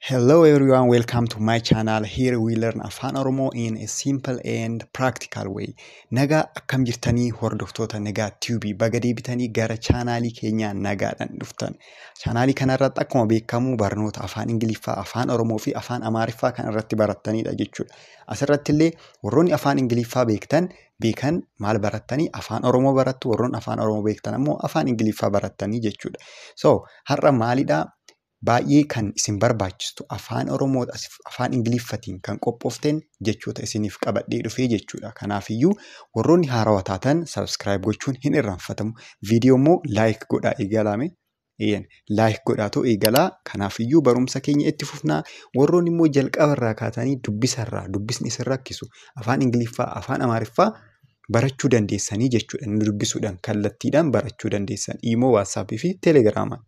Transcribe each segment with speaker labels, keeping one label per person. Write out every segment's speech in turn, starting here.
Speaker 1: Hello everyone, welcome to my channel. Here we learn Afaan Oromoo in a simple and practical way. Nagaa akkam jirtanii hordoftoota Nagaa Tube baga deebitanii gara chaanaalii keenyaa nagaadhaan dhuftan. Chaanaalii kanarratti akkuma beekamu barnoota afaan Ingiliffaa, afaan Oromoo fi afaan Amaariffaa kan irratti barattanidha jechuudha. Asirratti illee warroonni afaan Ingiliffaa beekan maal barattanii afaan Oromoo barattu, warroonni afaan Oromoo beektan ammoo afaan Ingiliffaa barattanii jechuudha. So har'a maalidhaa? Baay'ee kan isin barbaachistu afaan Oromoo afaan Ingiliffatiin kan qophooften jechoota isiniif qabadhee dhufee jechuudha. Kanaafiyyuu warroonni haarawaa taatan subscribe gochuun hin irraanfatamu. Viidiyoo immoo like godhaa eegalame. Like godhaatoo eegalaa. Kanaafiyyuu barumsa keenya itti fufnaa. Warroonni immoo jalqabarraa kaatanii dubbisni isin rakkisu afaan Ingiliffaa, afaan Amaariffaa barachuu dandeessanii jechuudha. Inni dubbisuudhaan kallattiidhaan barachuu dandeessan. Imoo, waatsaappii fi teelegiraamaan.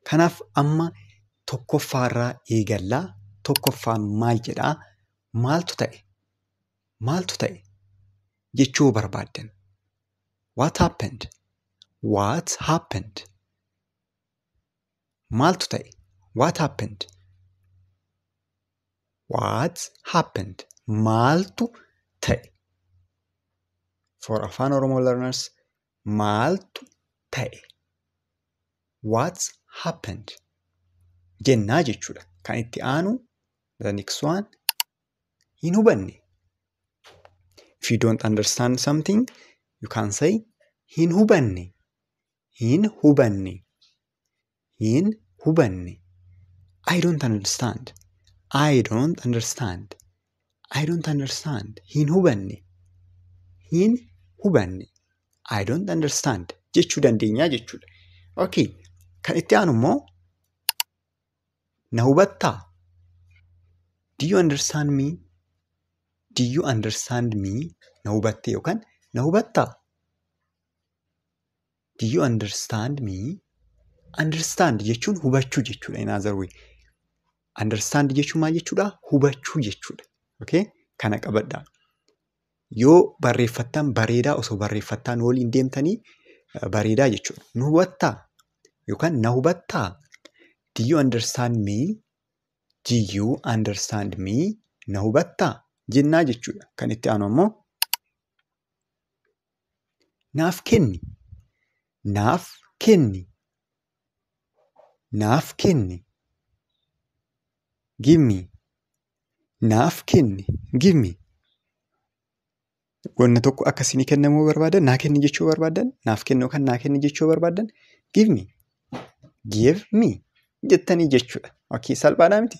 Speaker 1: Kanaaf amma tokkoffaarraa eegallaa. Tokkoffaan maal jedhaa? Maaltu ta'e? Maaltu ta'e? Jechuu barbaaddan. What happened? What happened? Maaltu ta'e? What happened? What happened? Maaltu ta'e? For Afaan Oromoo learners, maaltu ta'e? What happened? Jennaa jechuudha. Kan itti aanu the next one hin hubanne. If you don't understand something, you can say hin hubanne. Hin hubanne. Hin hubanne. I don't understand. I don't understand. I don't understand. Hin hubanne. Hin hubanne. I don't understand. Jechuu dandeenyaa jechuudha. Okay. Kan itti aanu immoo na hubattaa? Do you understand me? Do you understand me? Na hubattee yookaan na hubattaa? Do you understand me? Understand jechuun hubachuu jechuudha. In other way. Understand jechuun maal jechuudha? Hubachuu jechuudha. Okay? Kana qabadhaa. Yoo barreeffattan bareedaa, osoo barreeffattaan waliin deemtanii bareedaa jechuudha. Nu hubattaa? Yookaan na hubattaa? Do you understand me? Do you understand me? Na hubattaa? Jennaa jechuudha. Kan itti aanu ammoo naaf kenni. Naaf kenni. Naaf kenni. Give me. Naaf kenni. Give me. Wanna tokko akkasii kennamuu barbaadan, naa kenni jechuu barbaadan, naaf kenni yookaan naa kenni jechuu barbaadan, give me. Give me jettanii jechuudha. Okay, salphaadhaa miti?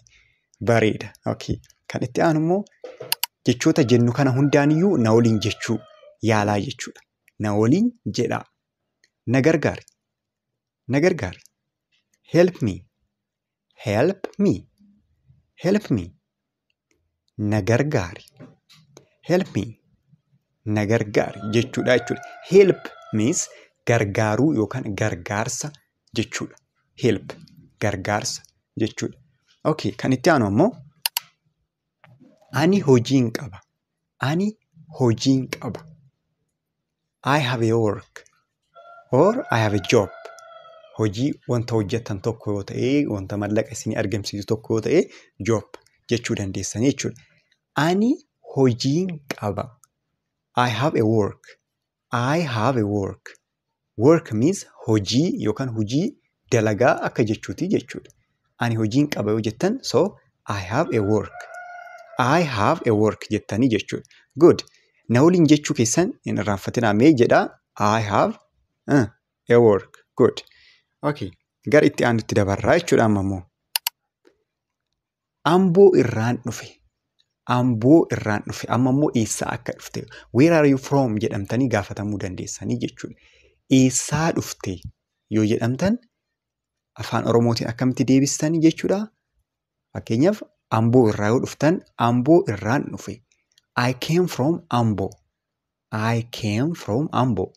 Speaker 1: Bareeda. Okay. Kan itti aanu immoo jechoota jennu kana hundaaniyyuu na waliin jechuu yaalaa jechuudha. Na waliin jedhaa. Na gargaari. Na gargaari. Help me. Help me. Help me. Na gargaari. Help me. Na gargaari jechuudha jechuudha. Help means gargaaruu yookaan gargaarsa jechuudha. Help. Gargaarsa jechuudha. Okay. Kan itti aanu ammoo ani hojiin qaba. Ani hojiin qaba. I have a work. Or I have a job. Hojii wanta hojjettan tokko yoo ta'e, wanta mallaqa isinii argamsiisu tokko yoo ta'e, job jechuu dandeessanii jechuudha. Ani hojiin qaba. I have a work. I have a work. Work means hojii yookaan hojii dalagaa akka jechuuti jechuudha. Ani hojiin qaba yoo jettan, so I have a work. I have a work jettanii jechuudha. Good. Na waliin jechuu keessan hin irraanfatinaa. Mee jedhaa I have a work. Good. Okay. Gara itti aanutti dabarraa jechuudha amma immoo. Amboo irraan dhufe. Amboo irraan dhufe. Amma immoo eessaa akka dhufte. Where are you from jedhamtanii gaafatamuu dandeessanii jechuudha. Eessaa dhufte yoo jedhamtan afaan Oromootiin akkamitti deebistanii jechuudha. Fakkeenyaaf Amboo irraa yoo dhuftan Amboo irraan dhufe. I came from Ambo. I came from Ambo.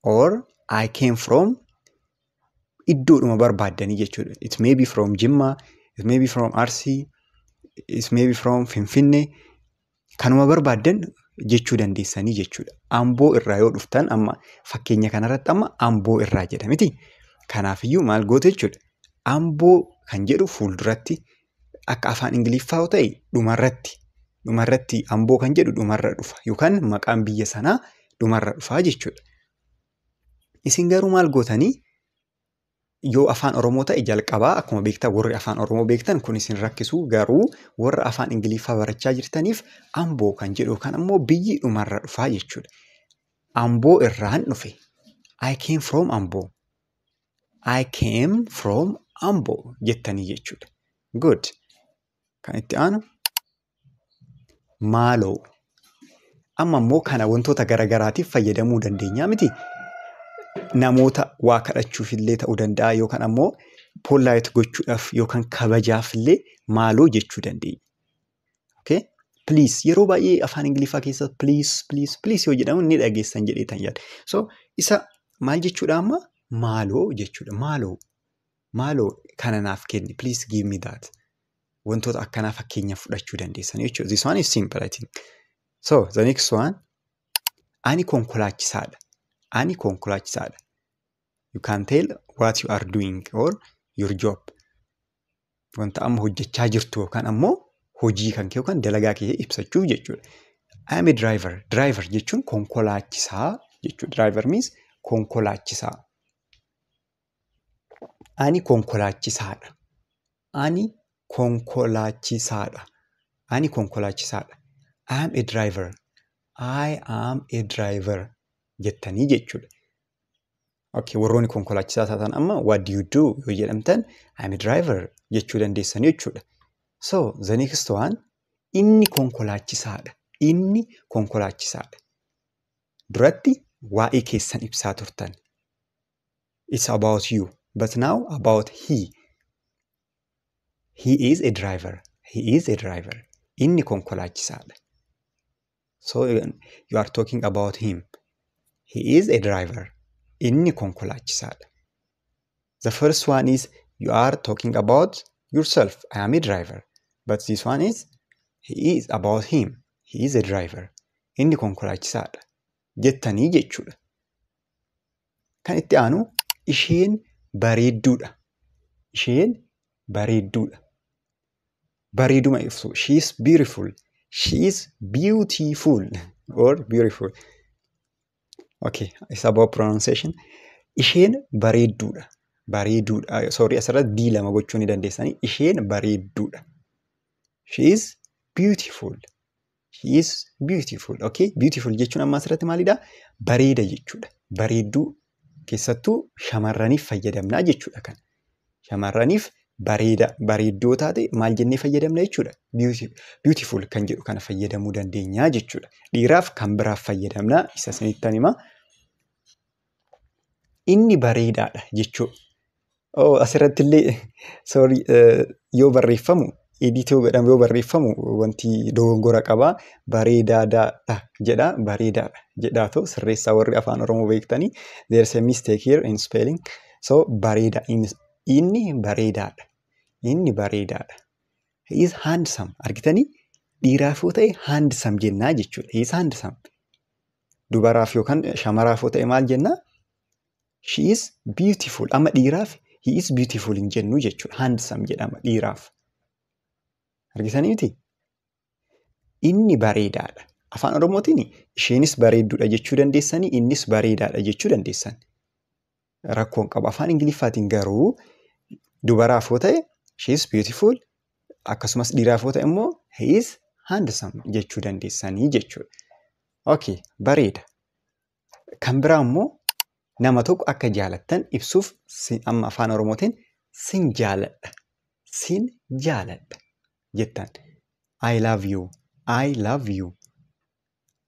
Speaker 1: Or I came from iddoodhuma barbaaddanii jechuudha. It may be from Jimma, it may be from Arsii, it may be from Finfinnee. Kanuma barbaaddan jechuu dandeessanii jechuudha. Amboo irraa yoo dhuftan amma fakkeenya kanarratti amma Amboo irraa jedhamiti. Kanaafiyyuu maal goote jechuudha. Amboo kan jedhu fuulduratti akka afaan Ingiliffaa yoo ta'e dhumarratti Amboo kan jedhu dhumarra dhufa yookaan maqaan biyya sanaa dhumarra dhufaa jechuudha. Isin garuu maal gootanii yoo afaan Oromoo ta'e jalqabaa akkuma beektaa warri afaan Oromoo beektan kun isin rakkisu garuu warra afaan Ingiliffaa barachaa jirtaniif Amboo kan jedhu kan ammoo biyyi dhumarra dhufaa jechuudha. Amboo irraan dhufe. I came from Amboo. I came from Amboo jettanii jechuudha. Good. Kan itti aanu maaloo. Amma immoo kana wantoota garagaraatiif fayyadamuu dandeenya miti. Namoota waa kadhachuuf illee ta'uu danda'a yookaan ammoo polite gochuudhaaf yookaan kabajaaf illee maaloo jechuu dandeenya. Okay? Please yeroo baay'ee afaan Ingiliffaa keessa please yoo jedhamu ni dhageessan jedhee tan yaada. So isa maal jechuudha amma maaloo jechuudha. Maaloo kana naaf kenni. Please give me that. Wantoota akkanaa fakkeenyaaf fudhachuu dandeessan jechuudha. This one is simple I think. So the next one ani konkolaachisaadha. Ani konkolaachisaadha. You can tell what you are doing or your job. Wanta amma hojjechaa jirtu yookaan ammoo hojii kan kee yookaan dalagaa kee ibsachuuf jechuudha. I am a driver. Driver jechuun konkolaachisaa jechuudha. Driver means konkolaachisaa. Ani konkolaachisaadha. Ani konkolaachisaadha. Ani konkolaachisaadha. I am a driver. I am a driver. Jettanii jechuudha. Okay, warroonni konkolaachisaa taatan amma what do you do yoo jedhamtan I am a driver jechuu dandeessanii jechuudha. So the next one inni konkolaachisaadha. Inni konkolaachisaadha. Duratti waa'ee keessan ibsaa turtan. It's about you but now about he. He is a driver. He is a driver. Inni konkolaachisaadha. So you are talking about him. He is a driver. Inni konkolaachisaadha. The first one is you are talking about yourself. I am a driver. But this one is he is about him. He is a driver. Inni konkolaachisaadha. Jettanii jechuudha. Kan itti aanu isheen bareedduudha. Isheen bareedduudha. Bareeduma ibsu. She is beautiful. She is beautiful or beautiful. Okay, it's about pronunciation. Isheen bareedduudha. Bareedduudha. Sorry, asirratti D lama gochuu ni dandeessanii. Isheen bareedduudha. She is beautiful. She is beautiful. Okay, beautiful jechuun amma asirratti maalidha? Bareeda jechuudha. Bareedduu keessattuu shamarraniif fayyadamnaa jechuudha kan. Shamarraniif bareeddoo taate maal jennee fayyadamna jechuudha. Beautiful kan jedhu kana fayyadamuu dandeenya jechuudha. Dhiiraaf kan biraaf fayyadamna isa sanittan hima. Inni bareedaadha jechuudha. Asirratti illee sorry yoo barreeffamu editoo godhamu yoo barreeffamu wanti dogongora qaba. Bareedaadha jedha. Bareedaadha jedhaatoo sirreessaa warri afaan Oromoo beektanii. There's a mistake here in spelling. So bareeda inni bareedaadha. Inni bareedaadha. He is handsome. Argitanii dhiiraaf yoo ta'e handsome jennaa jechuudha. He is handsome. Dubaraaf yookaan shamaraaf yoo ta'e maal jennaa? She is beautiful. Amma dhiiraaf he is beautiful hin jennu jechuudha. Handsome jedhama dhiiraaf. Argitanii miti? Inni bareedaadha. Afaan Oromootiin isheenis bareedduudha jechuu dandeessanii innis bareedaadha jechuu dandeessan. Rakkoon qaba. Afaan Ingiliffaatiin garuu dubaraaf yoo ta'e she is beautiful akkasumas dhiiraaf yoo ta'e immoo he is handsome jechuu dandeessanii jechuudha. Okay, bareeda. Kan biraa immoo nama tokko akka jaalattan ibsuuf amma afaan Oromootiin sin jaaladha. Sin jaaladha jettan. I love you. I love you.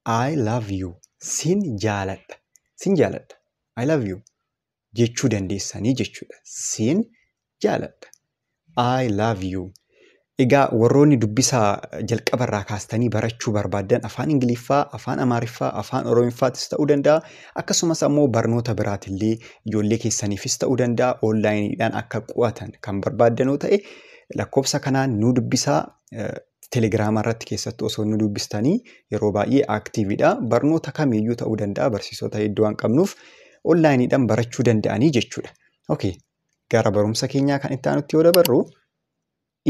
Speaker 1: I love you. Sin jaaladha. Sin jaaladha. I love you. Jechuu dandeessanii jechuudha. Sin jaaladha. I love you. Egaa warroonni dubbisaa jalqabarraa kaastanii barachuu barbaadan afaan Ingiliffaa, afaan Amaariffaa, afaan Oromiffaattis ta'uu danda'a. Akkasumas ammoo barnoota biraatillee ijoollee keessaniifis ta'uu danda'a. Onlaayiniidhaan akka qo'atan kan barbaadan yoo ta'e lakkoofsa kanaan nu dubbisaa. Telegiraama irratti keessattuu osoo nu dubbistanii yeroo baay'ee aktiiviidha. Barnoota kamiiyyuu ta'uu danda'a. Barsiisota hedduu waan qabnuuf onlaayiniidhaan barachuu danda'anii jechuudha. Okay. gara barumsa keenyaa kan itti aanutti yoo dabarru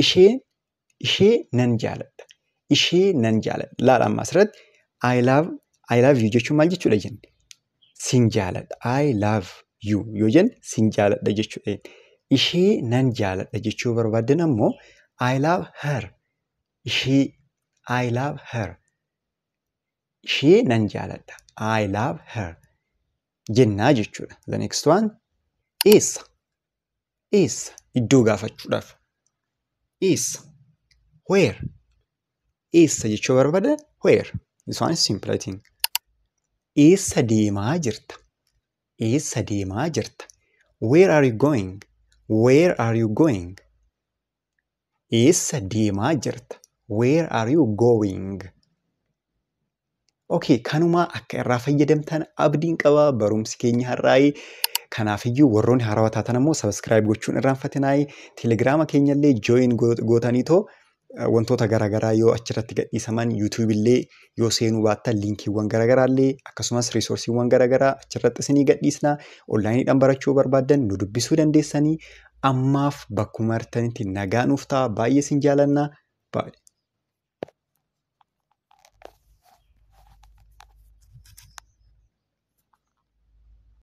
Speaker 1: ishee nan jaaladha. Ishee nan jaaladha. Laala amma asirratti I love you jechuun maal jechuudha jenne? Sin jaaladha. I love you yoo jenne sin jaaladha jechuudha. Ishee nan jaaladha jechuu barbaaddan ammoo I love her. Ishee I love her. Ishee nan jaaladha. I love her. Jennaa jechuudha. The next one eessa? Eessa iddoo gaafachuudhaaf. Eessa? Where? Eessa jechuu barbaaddan where? This one is simple, I think. Eessa deemaa jirta? Eessa deemaa jirta? Where are you going? Where are you going? Eessa deemaa jirta? Where are you going? Okay, kanuma akka irraa fayyadamtan abdiin qaba. Barumsi keenya har'aa kanaafiyyuu warroonni haarawaa taatan ammoo subscribe gochuun irraanfatinaayi. Telegiraama keenyallee join gootaniitoo wantoota garaagaraa yoo achirratti gadhiisaman YouTube illee yoo seenuu baattan linkiiwwan garaagaraallee akkasumas resoursiiwwan garaagaraa achirratti isinii gadhiisna. Onlaayiniidhaan barachuu barbaaddan nu dubbisuu dandeessanii. Ammaaf bakkuma artanitti nagaa nuuf ta'a. Baay'ee isin jaalanna. Bye.